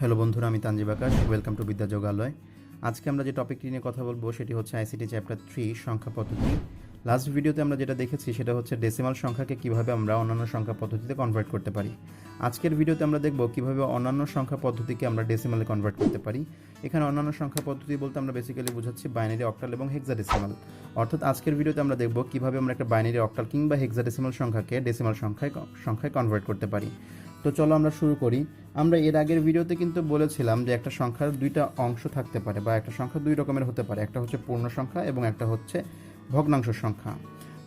Hello বন্ধুরা, আমি তানজিব আকাশ। Welcome to বিদ্যা যোগালয়। আজকে আমরা যে টপিকটি নিয়ে কথা বলবো সেটি হচ্ছে আইসিটি চ্যাপ্টার 3 সংখ্যা পদ্ধতি। লাস্ট ভিডিওতে আমরা যেটা দেখেছি সেটা হচ্ছে ডেসিমাল সংখ্যাকে কিভাবে আমরা অন্যান্য সংখ্যা পদ্ধতিতে কনভার্ট করতে পারি। আজকের ভিডিওতে আমরা দেখব কিভাবে অন্যান্য সংখ্যা পদ্ধতিকে আমরা ডেসিমালে কনভার্ট করতে পারি। এখানে অন্যান্য সংখ্যা পদ্ধতি বলতে আমরা বেসিক্যালি বোঝাচ্ছি বাইনারি, অক্টাল এবং হেক্সাডেসিমাল। অর্থাৎ আজকের ভিডিওতে আমরা দেখব কিভাবে আমরা একটা বাইনারি, অক্টাল কিংবা হেক্সাডেসিমাল সংখ্যাকে ডেসিমাল সংখ্যায় কনভার্ট করতে পারি। তো চলো আমরা শুরু করি। আমরা এর আগের ভিডিওতে কিন্তু বলেছিলাম যে একটা সংখ্যার দুইটা অংশ থাকতে পারে বা একটা সংখ্যা দুই রকমের হতে পারে, একটা হচ্ছে পূর্ণ সংখ্যা এবং একটা হচ্ছে ভগ্নাংশ সংখ্যা।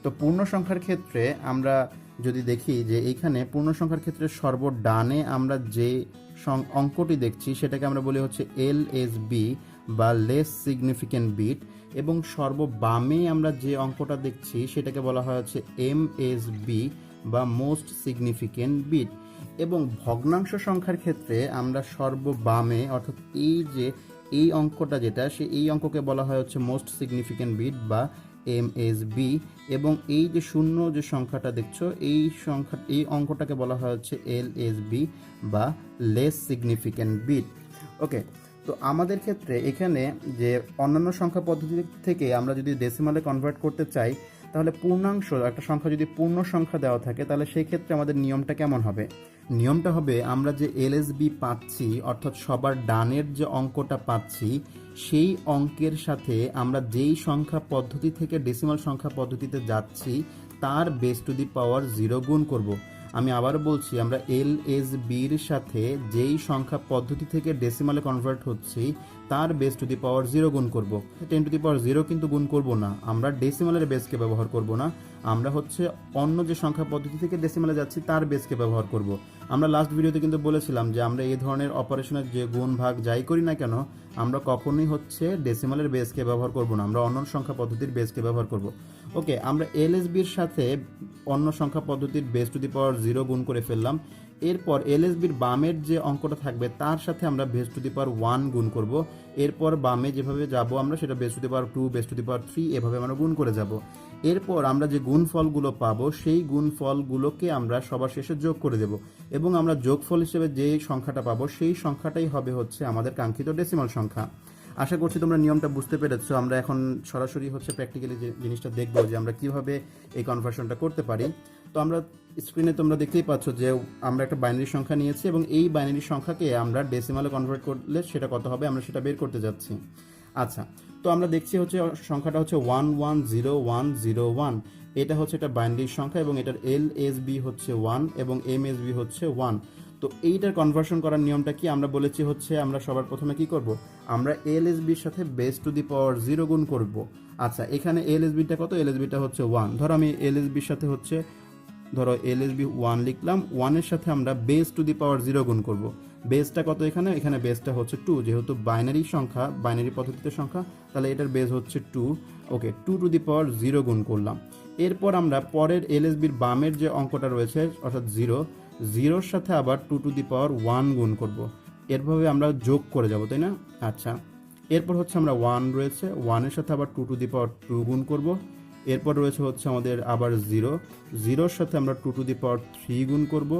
তো পূর্ণ সংখ্যার ক্ষেত্রে আমরা যদি দেখি যে এইখানে পূর্ণ সংখ্যার ক্ষেত্রে সর্বডানে আমরা যে অঙ্কটি দেখছি সেটাকে আমরা বলি হচ্ছে LSB বা লেস সিগনিফিক্যান্ট বিট, এবং সর্ববামে আমরা যে অঙ্কটা দেখছি সেটাকে বলা হয় হচ্ছে MSB বা মোস্ট সিগনিফিক্যান্ট বিট। এবং ভগ্নাংশ সংখ্যার ক্ষেত্রে আমরা সর্ববামে অর্থাৎ এই অঙ্কটা যেটা এই অঙ্ককে বলা হয় হচ্ছে মোস্ট সিগনিফিক্যান্ট বিট বা MSB, এবং এই যে শূন্য যে সংখ্যাটা দেখছো এই অঙ্কটাকে বলা হয় হচ্ছে LSB বা লেস সিগনিফিক্যান্ট বিট। ওকে, তো আমাদের ক্ষেত্রে এখানে যে অন্যান্য সংখ্যা পদ্ধতি থেকে আমরা যদি ডেসিমালে কনভার্ট করতে চাই, তাহলে পূর্ণাংশ একটা সংখ্যা যদি পূর্ণ সংখ্যা দেওয়া থাকে তাহলে সেই ক্ষেত্রে আমাদের নিয়মটা কেমন হবে? নিয়মটা হবে, আমরা যে LSB পাচ্ছি অর্থাৎ সবার ডানের যে অঙ্কটা পাচ্ছি সেই অঙ্কের সাথে আমরা যেই সংখ্যা পদ্ধতি থেকে ডেসিমাল সংখ্যা পদ্ধতিতে যাচ্ছি তার বেস টু দি পাওয়ার 0 গুণ করব। আমি আবার বলছি, আমরা LSBর সাথে যেই সংখ্যা পদ্ধতি থেকে ডেসিমালে কনভার্ট হচ্ছি তার বেস টু দি পাওয়ার 0 গুণ করব। 10 টু দি পাওয়ার 0 কিন্তু গুণ করব না, আমরা ডেসিমালের বেসকে ব্যবহার করব না, আমরা হচ্ছে অন্য যে সংখ্যা পদ্ধতি থেকে ডেসিমালে যাচ্ছি তার বেসকে ব্যবহার করব। আমরা লাস্ট ভিডিওতে কিন্তু বলেছিলাম যে আমরা এই ধরনের অপারেশনের যে গুণ ভাগ যাই করি না কেন আমরা কখনোই হচ্ছে ডেসিমালের বেসকে ব্যবহার করব না, আমরা অন্য সংখ্যা পদ্ধতির বেসকে ব্যবহার করব। ওকে, আমরা LSBর সাথে অন্য সংখ্যা পদ্ধতির বেস টু দি পাওয়ার 0 গুণ করে ফেললাম। এরপর LSBর বামের যে অঙ্কটা থাকবে তার সাথে আমরা বেস টু দি পাওয়ার 1 গুণ করব। এরপর বামে যেভাবে যাব আমরা সেটা base to the power 2, base to the power 3 এভাবে আমরা গুণ করে যাব। এরপর আমরা যে গুণফলগুলো পাবো সেই গুণফলগুলোকে আমরা সবার শেষে যোগ করে দেব, এবং আমরা যোগফল হিসেবে যে সংখ্যাটা পাবো সেই সংখ্যাটাই হবে হচ্ছে আমাদের কাঙ্ক্ষিত ডেসিমাল সংখ্যা। আশা করছি তোমরা নিয়মটা বুঝতে পেরেছো। আমরা এখন সরাসরি হচ্ছে প্র্যাকটিক্যালি যে জিনিসটা দেখবো যে আমরা কিভাবে এই কনভার্সনটা করতে পারি। তো আমরা স্ক্রিনে তোমরা দেখতেই পাচ্ছ যে আমরা একটা বাইনারি সংখ্যা নিয়েছি এবং এই বাইনারি সংখ্যাকে আমরা ডেসিমালে কনভার্ট করলে সেটা কত হবে আমরা সেটা বের করতে যাচ্ছি। আচ্ছা, তো আমরা দেখছি হচ্ছে সংখ্যাটা হচ্ছে 110101। এটা হচ্ছে একটা বাইনারি সংখ্যা এবং এটার LSB হচ্ছে 1 এবং MSB হচ্ছে 1। তো এইটার কনভার্সন করার নিয়মটা কি? আমরা বলেছি হচ্ছে আমরা সবার প্রথমে কি করব, আমরা LSBর সাথে বেস টু দি পাওয়ার 0 গুণ করব। আচ্ছা, এখানে LSBটা কত? LSBটা হচ্ছে 1। ধরো আমি LSBর সাথে হচ্ছে LSB 1 লিখলাম, 1 এর সাথে আমরা বেস টু দি পাওয়ার 0 গুণ করব। বেসটা কত? এখানে বেসটা হচ্ছে 2, যেহেতু বাইনারি সংখ্যা, বাইনারি পদ্ধতিতে সংখ্যা, তাহলে এটার বেস হচ্ছে 2। ওকে, 2 টু দি পাওয়ার 0 গুণ করলাম। এরপর আমরা পরের LSBর বামের যে অঙ্কটা রয়েছে অর্থাৎ 0-0-র সাথে আবার 2 টু দি পাওয়ার 1 গুণ করব। এরভাবে আমরা যোগ করে যাব, তাই না? আচ্ছা, এরপর হচ্ছে আমরা 1 রয়েছে, 1 এর সাথে আবার 2 টু দি পাওয়ার 2 গুণ করব। এরপর রয়েছে হচ্ছে আমাদের আবার 0-0-র সাথে আমরা 2 টু দি পাওয়ার 3 গুণ করব।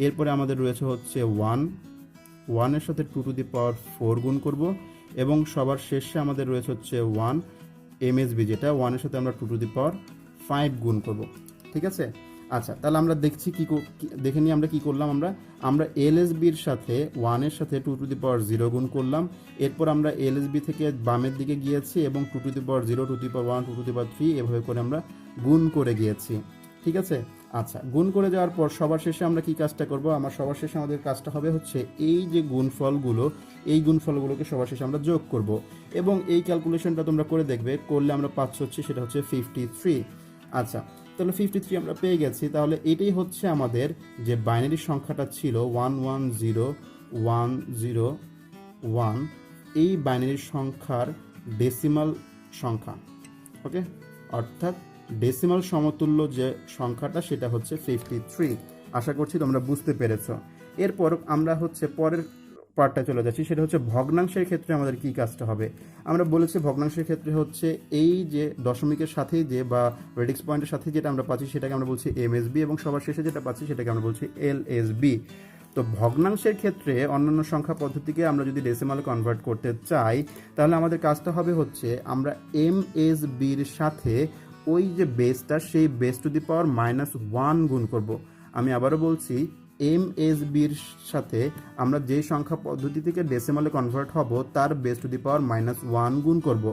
এরপরে আমাদের রয়েছে হচ্ছে 1 এর সাথে 2 টু দি পাওয়ার 4 গুণ করব, এবং সবার শেষে আমাদের রয়েছে হচ্ছে 1 MSB, যেটা 1 এর সাথে আমরা 2 টু দি পাওয়ার 5 গুণ করব। ঠিক আছে? আচ্ছা, তাহলে আমরা দেখছি দেখে নিই আমরা কি করলাম। আমরা LSBর সাথে 1 এর সাথে 2 টু দি পাওয়ার 0 গুণ করলাম। এরপর আমরা LSB থেকে বামের দিকে গিয়েছি এবং 2 to the power 0, 2 to the power 1, 2 to the power 3 এভাবে করে আমরা গুণ করে গিয়েছি। ঠিক আছে? আচ্ছা, গুণ করে যাওয়ার পর সবার শেষে আমরা কি কাজটা করব? সবার শেষে আমাদের কাজটা হবে হচ্ছে এই যে গুণফলগুলোকে সবার শেষে আমরা যোগ করব, এবং এই ক্যালকুলেশনটা তোমরা করে দেখবে, করলে আমরা পাচ্ছি হচ্ছে সেটা হচ্ছে 53। আচ্ছা, তাহলে 53 আমরা পেয়ে গেছি। তাহলে এটাই হচ্ছে আমাদের যে বাইনারি সংখ্যাটা ছিল 110101, এই বাইনারি সংখ্যার ডেসিমাল সংখ্যা। ওকে, অর্থাৎ ডেসিমাল সমতুল্য যে সংখ্যাটা সেটা হচ্ছে 53। আশা করছি তোমরা বুঝতে পেরেছ। এরপর আমরা হচ্ছে পরের পার্টটা চলে যাচ্ছি, সেটা হচ্ছে ভগ্নাংশের ক্ষেত্রে আমাদের কি কাজটা হবে। আমরা বলেছি ভগ্নাংশের ক্ষেত্রে হচ্ছে এই যে দশমিকের সাথে যে বা রেডিক্স পয়েন্টের সাথে যেটা আমরা পাচ্ছি সেটাকে আমরা বলছি MSB, এবং সবার শেষে যেটা পাচ্ছি সেটাকে আমরা বলছি LSB। তো ভগ্নাংশের ক্ষেত্রে অন্যান্য সংখ্যা পদ্ধতিকে আমরা যদি ডেসিমালে কনভার্ট করতে চাই তাহলে আমাদের কাজটা হবে হচ্ছে আমরা MSBর সাথে ওই যে বেসটা সেই বেস টু দি পাওয়ার -1 গুণ করব। আমি আবারও বলছি, MSBর সাথে আমরা যে সংখ্যা পদ্ধতি থেকে ডেসিমালে কনভার্ট হব তার বেস টু দি পাওয়ার -1 গুণ করব।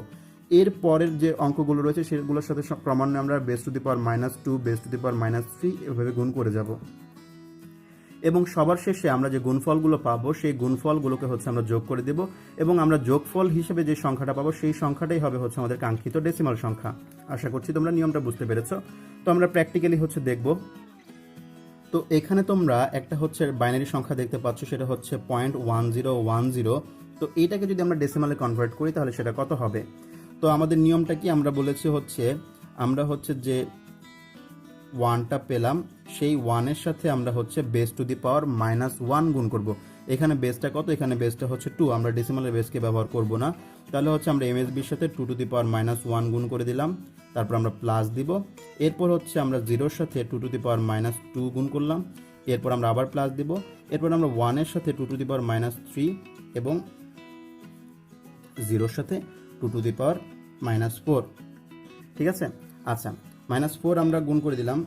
এর পরের যে অঙ্কগুলো রয়েছে সেগুলোর সাথে ক্রমান্বয়ে আমরা base to the power -2, base to the power -3 এভাবে গুণ করে যাব। এবং সবার শেষে আমরা যে গুণফলগুলো পাবো সেই গুণফলগুলোকে হচ্ছে আমরা যোগ করে দেব এবং আমরা যোগফল হিসেবে যে সংখ্যাটা পাবো সেই সংখ্যাটাই হবে হচ্ছে আমাদের কাঙ্ক্ষিত ডেসিমাল সংখ্যা। আশা করছি তোমরা নিয়মটা বুঝতে পেরেছো। তো আমরা প্র্যাকটিক্যালি হচ্ছে দেখব। তো এখানে তোমরা একটা হচ্ছে বাইনারি সংখ্যা দেখতে পাচ্ছ, সেটা হচ্ছে 0.1010। তো এইটাকে যদি আমরা ডেসিমালে কনভার্ট করি তাহলে সেটা কত হবে? তো আমাদের নিয়মটা কি, আমরা বলেছি হচ্ছে আমরা হচ্ছে যে 1টা পেলাম সেই 1-এর সাথে আমরা হচ্ছে বেস টু দি পাওয়ার -1 গুণ করব। এখানে বেসটা কত? এখানে বেসটা হচ্ছে 2, আমরা ডেসিমালের বেসকে ব্যবহার করব না। তাহলে হচ্ছে আমরা MSBর সাথে 2 টু দি পাওয়ার -1 গুণ করে দিলাম, তারপর আমরা প্লাস দিব। এরপর হচ্ছে আমরা 0-এর সাথে 2 টু দি পাওয়ার -2 গুণ করলাম, এরপর আমরা আবার প্লাস দিব। এরপর আমরা 1-এর সাথে 2 টু দি পাওয়ার -3 এবং 0-এর সাথে 2 টু দি পাওয়ার -4। ঠিক আছে? আচ্ছা, -4 আমরা গুণ করে দিলাম।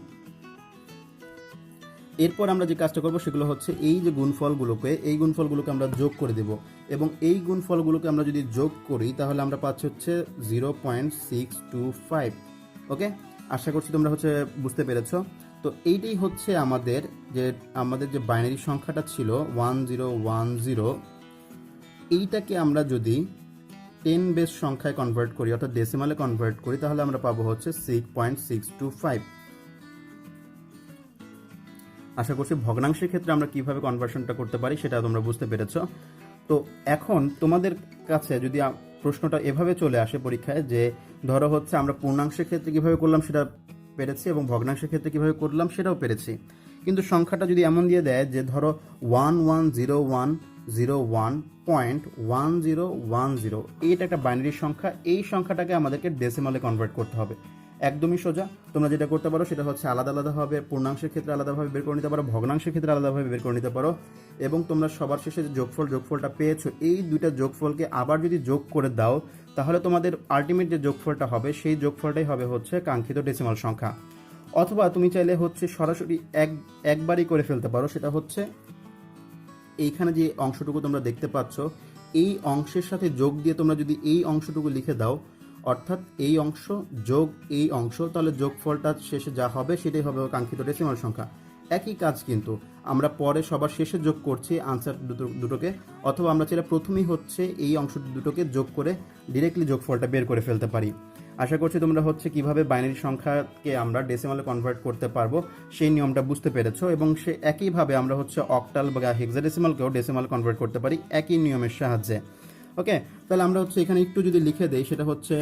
এরপর আমরা যে কাজটা করব সেগুলো হচ্ছে এই যে গুণফলগুলোকে আমরা যোগ করে দেব এবং এই গুণফলগুলোকে আমরা যদি যোগ করি তাহলে আমরা পাচ্ছি হচ্ছে 0.625। ওকে, আশা করছি তোমরা হচ্ছে বুঝতে পেরেছো। তো এইটাই হচ্ছে আমাদের যে বাইনারি সংখ্যাটা ছিল 1010, এইটাকে আমরা যদি 10 বেস সংখ্যায় কনভার্ট করি অর্থাৎ ডেসিমালে কনভার্ট করি তাহলে আমরা পাবো হচ্ছে 6.625। আশা করছি ভগ্নাংশের ক্ষেত্রে আমরা কিভাবে কনভার্সনটা করতে পারি সেটা তোমরা বুঝতে পেরেছো। তো এখন তোমাদের কাছে যদি প্রশ্নটা এভাবে চলে আসে পরীক্ষায় যে ধরো হচ্ছে আমরা পূর্ণাংশের ক্ষেত্রে কিভাবে করলাম সেটা পেরেছি এবং ভগ্নাংশের ক্ষেত্রে কিভাবে করলাম সেটাও পেরেছি, কিন্তু সংখ্যাটা যদি এমন দিয়ে দেয় যে ধরো 110101.1010, এইটা একটা বাইনারি সংখ্যা, এই সংখ্যাটাকে আমাদেরকে ডেসিমালে কনভার্ট করতে হবে। একদমই সোজা। তোমরা যেটা করতে পারো সেটা হচ্ছে আলাদা আলাদাভাবে পূর্ণাংশের ক্ষেত্রে আলাদাভাবে বের করে নিতে পারো, ভগ্নাংশের ক্ষেত্রে আলাদাভাবে বের করে নিতে পারো এবং তোমরা সবার শেষে যে যোগফলটা পেয়েছো এই দুইটা যোগফলকে আবার যদি যোগ করে দাও তাহলে তোমাদের আলটিমেট যে যোগফলটা হবে সেই যোগফলটাই হবে হচ্ছে কাঙ্ক্ষিত ডেসিমাল সংখ্যা। অথবা তুমি চাইলে হচ্ছে সরাসরি একবারই করে ফেলতে পারো, সেটা হচ্ছে এইখানে যে অংশটুকু তোমরা দেখতে পাচ্ছ এই অংশের সাথে যোগ দিয়ে তোমরা যদি এই অংশটুকু লিখে দাও অর্থাৎ এই অংশ যোগ এই অংশ, তাহলে যোগফলটা শেষে যা হবে সেটাই হবে কাঙ্ক্ষিত ডেসিমাল সংখ্যা। একই কাজ কিন্তু আমরা পরে সবার শেষে যোগ করছি আনসার দুটোকে, অথবা আমরা চাইলে প্রথমেই হচ্ছে এই অংশ দুটোকে যোগ করে ডিরেক্টলি যোগফলটা বের করে ফেলতে পারি। আশা করছি তোমরা হচ্ছে কিভাবে বাইনারি সংখ্যাকে আমরা ডেসিমালে কনভার্ট করতে পারবো সেই নিয়মটা বুঝতে পেরেছো এবং সে একইভাবে আমরা হচ্ছে অক্টাল বা হেক্সাডেসিমালকেও ডেসিমাল কনভার্ট করতে পারি একই নিয়মের সাহায্যে। ওকে, তাহলে আমরা হচ্ছে এখানে একটু যদি লিখে দেই সেটা হচ্ছে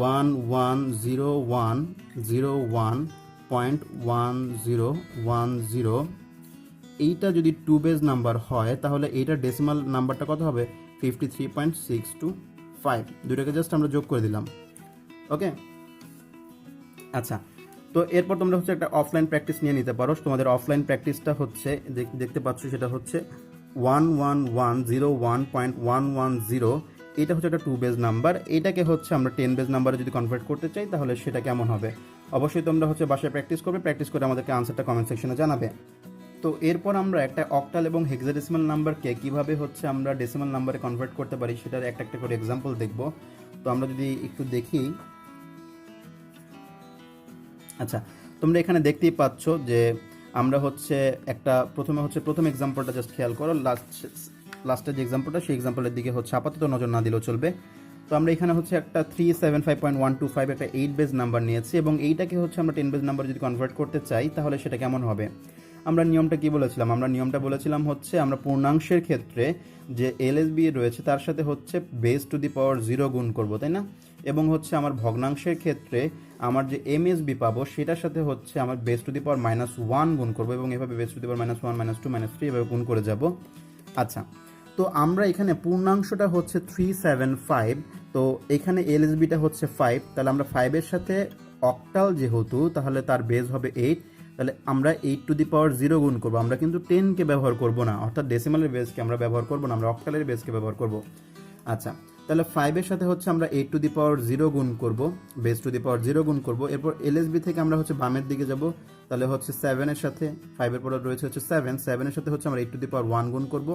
110101.1010, এইটা যদি 2 বেজ নাম্বার হয় তাহলে এইটার ডেসিমাল নাম্বারটা কত হবে? 53.625। দুটোকে জাস্ট আমরা যোগ করে দিলাম। ওকে, আচ্ছা, তো এরপর তোমরা হচ্ছে একটা অফলাইন প্র্যাকটিস নিয়ে নিতে পারো। তোমাদের অফলাইন প্র্যাকটিসটা হচ্ছে দেখতে পাচ্ছ সেটা হচ্ছে 1101.110, এটা হচ্ছে একটা 2 বেজ নাম্বার। এটাকে হচ্ছে আমরা 10 বেজ নাম্বারে যদি কনভার্ট করতে চাই তাহলে সেটা কেমন হবে? অবশ্যই তোমরা হচ্ছে বাসায় প্র্যাকটিস করে আমাদেরকে আনসারটা কমেন্ট সেকশনে জানাবে। তো এরপর আমরা একটা অক্টাল এবং হেক্সাডেসিমাল নাম্বারকে কিভাবে হচ্ছে আমরা ডেসিমাল নাম্বারে কনভার্ট করতে পারি সেটার একটা একটা করে এক্সাম্পল দেখব। তো আমরা যদি একটু দেখি, আচ্ছা তোমরা এখানে দেখতেই পাচ্ছ যে আমরা হচ্ছে প্রথম এক্সাম্পলটা জাস্ট খেয়াল করো, লাস্টের যে এক্সাম্পলটা সেই এক্সাম্পলের দিকে হচ্ছে আপাতত নজর না দিলেও চলবে। তো আমরা এখানে হচ্ছে একটা 375.125 একটা 8 বেজ নাম্বার নিয়েছি এবং এইটাকে হচ্ছে আমরা 10 বেজ নাম্বার যদি কনভার্ট করতে চাই তাহলে সেটা কেমন হবে? আমরা নিয়মটা কি বলেছিলাম? আমরা নিয়মটা বলেছিলাম হচ্ছে আমরা পূর্ণাংশের ক্ষেত্রে যে LSB রয়েছে তার সাথে হচ্ছে বেস টু দি পাওয়ার 0 গুণ করব, তাই না? এবং হচ্ছে আমার ভগ্নাংশের ক্ষেত্রে আমার যে MSB পাবো সেটার সাথে হচ্ছে আমার বেস টু দি পাওয়ার -1 গুণ করবো এবং এভাবে বেস টু দি পাওয়ার -1 -2 -3 এভাবে গুণ করে যাব। আচ্ছা, তো আমরা এখানে পূর্ণাংশটা হচ্ছে 375, তো এখানে LSBটা হচ্ছে 5, তাহলে আমরা 5 এর সাথে অক্টাল যেহেতু তাহলে তার বেস হবে 8, তাহলে আমরা 8⁻0 গুণ করবো, আমরা কিন্তু 10কে ব্যবহার করব না, অর্থাৎ ডেসিমালের বেসকে আমরা ব্যবহার করব না, আমরা অক্টালের বেসকে ব্যবহার করব। আচ্ছা, তাহলে 5-এর সাথে হচ্ছে আমরা 8⁻0 গুণ করব, বেস টু দি পাওয়ার 0 গুণ করব। এরপর এলএসবি থেকে আমরা হচ্ছে বামের দিকে যাব, তাহলে হচ্ছে 7-এর সাথে 5-এর পরে রয়েছে হচ্ছে 7-এর সাথে হচ্ছে আমরা 8⁻1 গুণ করব।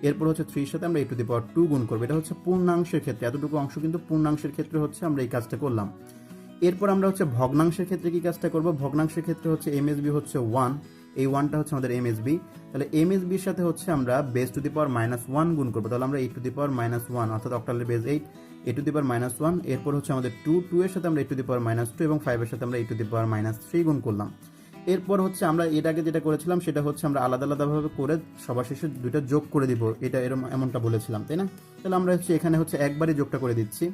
এরপর হচ্ছে 3-এর সাথে আমরা 8⁻2 গুণ করব। এটা হচ্ছে পূর্ণাংশের ক্ষেত্রে, এতটুকু অংশ কিন্তু পূর্ণাংশের ক্ষেত্রে হচ্ছে আমরা এই কাজটা করলাম। এরপর আমরা হচ্ছে ভগ্নাংশের ক্ষেত্রে কি কাজটা করব, ভগ্নাংশের ক্ষেত্রে হচ্ছে এমএসবি হচ্ছে 1, এই 1টা হচ্ছে আমাদের এমএসবি। তাহলে এমএসবির সাথে হচ্ছে আমরা বেস টু দি পাওয়ার -1 গুণ করবো, তাহলে আমরা 8⁻1 অর্থাৎ অক্টালের বেস 8, 8⁻1। এরপর হচ্ছে আমাদের 2 এর সাথে আমরা 8⁻2 এবং 5-এর সাথে আমরা 8⁻3 গুণ করলাম। এরপর হচ্ছে আমরা এর আগে যেটা করেছিলাম সেটা হচ্ছে আমরা আলাদা আলাদাভাবে করে সবার শেষে দুইটা যোগ করে দিব, এটা এমনটা বলেছিলাম, তাই না? তাহলে আমরা হচ্ছে এখানে হচ্ছে একবারই যোগটা করে দিচ্ছি।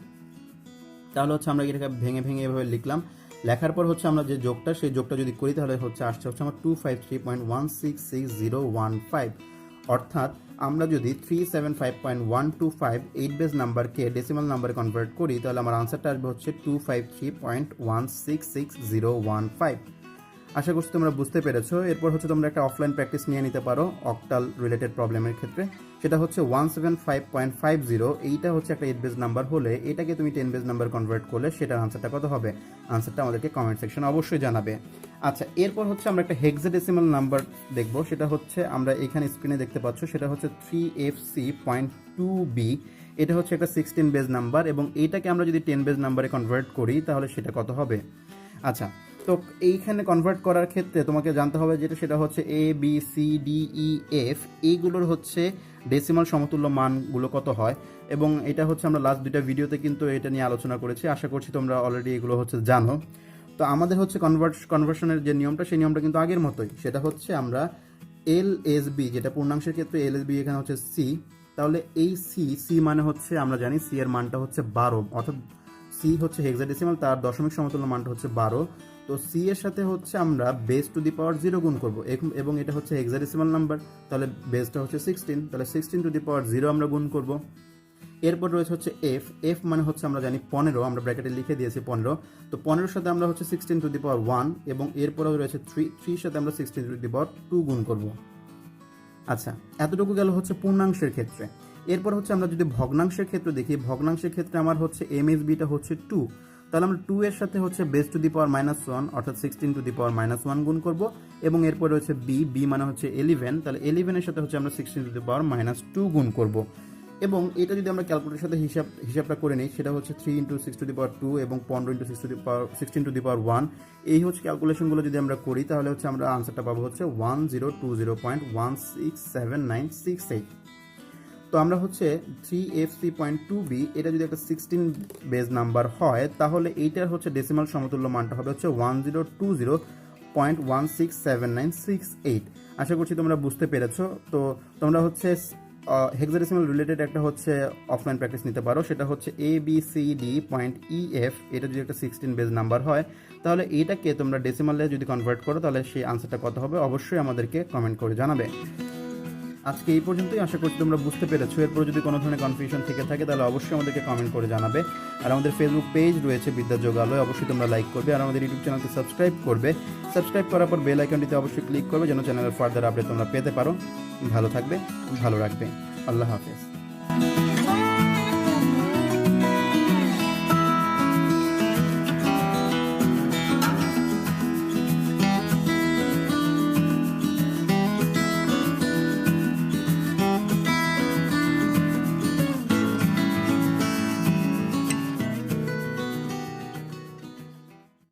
তাহলে হচ্ছে আমরা এটাকে ভেঙে ভেঙে এভাবে লিখলাম, লেখার পর হচ্ছে আমরা যে যোগটা, সেই যোগটা যদি করি তাহলে হচ্ছে আসছে হচ্ছে আমার 253.1666015, অর্থাৎ আমরা যদি 375.125 8 বেস নাম্বারকে ডেসিমাল নাম্বারে কনভার্ট করি তাহলে আমার আনসারটা আসবে হচ্ছে 253.1666015। আশা করছি তোমরা বুঝতে পেরেছো। এরপর হচ্ছে তোমরা একটা অফলাইন প্র্যাকটিস নিয়ে নিতে পারো অক্টাল রিলেটেড প্রবলেমের ক্ষেত্রে, সেটা হচ্ছে 175.50। এইটা হচ্ছে একটা 8 বেস নাম্বার হলে এটাকে তুমি 10 বেস নাম্বার কনভার্ট করলে সেটার আনসারটা কত হবে, আনসারটা আমাদেরকে কমেন্ট সেকশনে অবশ্যই জানাবে। আচ্ছা, এরপর হচ্ছে আমরা একটা হেক্সাডেসিমাল নাম্বার দেখব, সেটা হচ্ছে আমরা এখানে স্ক্রিনে দেখতে পাচ্ছ, সেটা হচ্ছে 3FC.2B। এটা হচ্ছে একটা 16 বেস নাম্বার এবং এইটাকে আমরা যদি 10 বেস নাম্বারে কনভার্ট করি তাহলে সেটা কত হবে। আচ্ছা, তো এইখানে কনভার্ট করার ক্ষেত্রে তোমাকে জানতে হবে যেটা, সেটা হচ্ছে ABCDEF, এইগুলোর হচ্ছে ডেসিমাল সমতুল্য মানগুলো কত হয়, এবং এটা হচ্ছে আমরা লাস্ট 2টা ভিডিওতে কিন্তু এটা নিয়ে আলোচনা করেছি। আশা করছি তোমরা অলরেডি এগুলো হচ্ছে জানো। তো আমাদের হচ্ছে কনভার্সনের যে নিয়মটা, সেই নিয়মটা কিন্তু আগের মতোই, সেটা হচ্ছে আমরা LSB, যেটা পূর্ণাংশের ক্ষেত্রে LSB এখানে হচ্ছে C, তাহলে এই C মানে হচ্ছে আমরা জানি C এর মানটা হচ্ছে 12, অর্থাৎ C হচ্ছে হেক্সাডেসিমাল, তার দশমিক সমতুল্য মানটা হচ্ছে 12। তো C এর সাথে হচ্ছে আমরা বেস টু দি পাওয়ার 0 গুণ করবো, এবং এটা হচ্ছে হেক্সাডেসিমাল নাম্বার, তাহলে বেসটা হচ্ছে 16, তাহলে 16 টু দি পাওয়ার 0 আমরা গুণ করব। এরপর রয়েছে হচ্ছে F মানে হচ্ছে আমরা জানি 15, আমরা ব্র্যাকেটে লিখে দিয়েছি 15। তো 15-এর সাথে আমরা হচ্ছে 16 টু দি পাওয়ার 1, এবং এরপরেও রয়েছে 3-এর সাথে আমরা 16 টু দি পাওয়ার 2 গুণ করব। আচ্ছা, এতটুকু গেল হচ্ছে পূর্ণাংশের ক্ষেত্রে। এরপর হচ্ছে আমরা যদি ভগ্নাংশের ক্ষেত্রে দেখি, ভগ্নাংশের ক্ষেত্রে আমার হচ্ছে এমএসবিটা হচ্ছে 2, তাহলে আমরা 2 এর সাথে হচ্ছে বেস টু দি পাওয়ার -1 অর্থাৎ 16 টু দি পাওয়ার -1 গুণ করব, এবং এরপর রয়েছে বি মানে হচ্ছে 11, তাহলে 11-এর সাথে হচ্ছে আমরা 16 টু দি পাওয়ার -2 গুণ করব। এবং এটা যদি আমরা ক্যালকুলেটরের সাথে হিসাবটা করে নিই, সেটা হচ্ছে 3 × 6 টু দি পাওয়ার 2 এবং 15 × 16 টু দি পাওয়ার 1। এই হচ্ছে ক্যালকুলেশনগুলো যদি আমরা করি তাহলে হচ্ছে আমরা আনসারটা পাবো হচ্ছে 1020.1679668। তো আমরা হচ্ছে 3FC.2B, এটা যদি একটা 16 বেস নাম্বার হয় তাহলে এইটার হচ্ছে ডেসিমাল সমতুল্য মানটা হবে হচ্ছে 1020.1679668। আশা করছি তোমরা বুঝতে পেরেছো। তো তোমরা হচ্ছে হেক্সাডেসিমাল রিলেটেড একটা হচ্ছে অফলাইন প্র্যাকটিস নিতে পারো, সেটা হচ্ছে ABCD.EF, এটা যদি একটা 16 বেস নাম্বার হয় তাহলে এটাকে তোমরা ডেসিমালে যদি কনভার্ট করো তাহলে সেই আনসারটা কত হবে অবশ্যই আমাদেরকে কমেন্ট করে জানাবে। আজকে এই পর্যন্তই, আশা করছি তোমরা বুঝতে পেরেছো। এরপর যদি কোনো ধরনের কনফিউশন থেকে থাকে তাহলে অবশ্যই আমাদেরকে কমেন্ট করে জানাবে। আর আমাদের ফেসবুক পেজ রয়েছে বিদ্যা যোগালয়, অবশ্যই তোমরা লাইক করবে, আর আমাদের ইউটিউব চ্যানেলকে সাবস্ক্রাইব করবে। সাবস্ক্রাইব করার পর বেল আইকনটিতে অবশ্যই ক্লিক করবে যেন চ্যানেলের ফার্দার আপডেট তোমরা পেতে পারো। ভালো থাকবে, ভালো রাখবে। আল্লাহ হাফেজ।